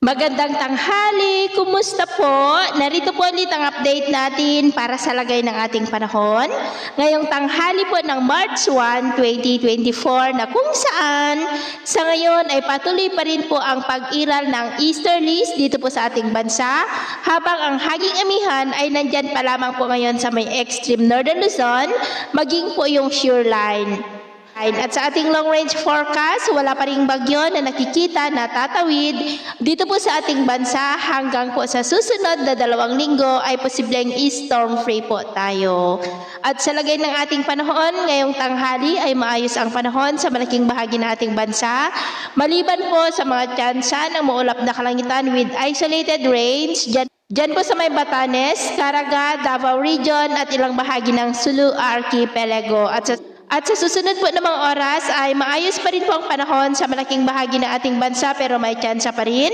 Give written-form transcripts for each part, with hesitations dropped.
Magandang tanghali, kumusta po? Narito po ulit ang update natin para sa lagay ng ating panahon. Ngayong tanghali po ng March 1, 2024 na kung saan sa ngayon ay patuloy pa rin po ang pag-iral ng easterlies dito po sa ating bansa habang ang haging amihan ay nandyan pa lamang po ngayon sa may extreme northern Luzon maging po yung shoreline. At sa ating long-range forecast, wala pa ring bagyo na nakikita na tatawid dito po sa ating bansa hanggang po sa susunod na 2 linggo ay posibleng storm-free po tayo. At sa lagay ng ating panahon, ngayong tanghali ay maayos ang panahon sa malaking bahagi ng ating bansa. Maliban po sa mga tsansa ng maulap na kalangitan with isolated rains, Diyan po sa may Batanes, Caraga, Davao Region at ilang bahagi ng Sulu Archipelago. At sa susunod po ng mga oras ay maayos pa rin po ang panahon sa malaking bahagi ng ating bansa pero may tsansa pa rin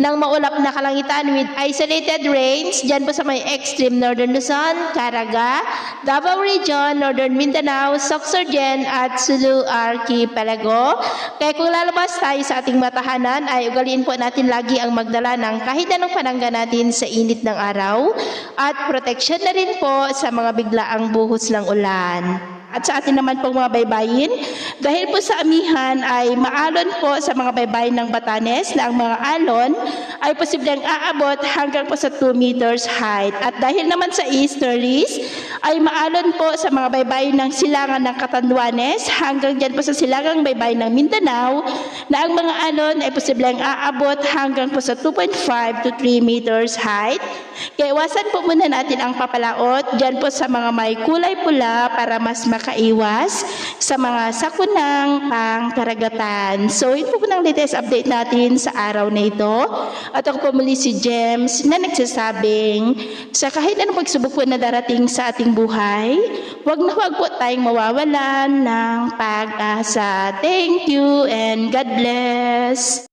ng maulap na kalangitan with isolated rains dyan po sa may extreme northern Luzon, Caraga, Davao Region, Northern Mindanao, Sorsogon at Sulu Archipelago. Kaya kung lalabas tayo sa ating matahanan ay ugaliin po natin lagi ang magdala ng kahit anong panangga natin sa init ng araw at proteksyon na rin po sa mga biglaang buhos ng ulan. At sa atin naman pong mga baybayin, dahil po sa amihan ay maalon po sa mga baybayin ng Batanes na ang mga alon ay posibleng aabot hanggang po sa 2 meters height. At dahil naman sa easterlies ay maalon po sa mga baybayin ng silangan ng Catanduanes hanggang dyan po sa silangang baybayin ng Mindanao na ang mga alon ay posibleng aabot hanggang po sa 2.5 to 3 meters height. Kaya iwasan po muna natin ang papalaot dyan po sa mga may kulay pula para mas makaiwas sa mga sakunang pangkaragatan. So, ito po ng latest update natin sa araw na ito. At ako po muli si James na nagsasabing sa kahit anong pagsubok po na darating sa ating buhay, huwag na huwag po tayong mawawalan ng pag-asa. Thank you and God bless.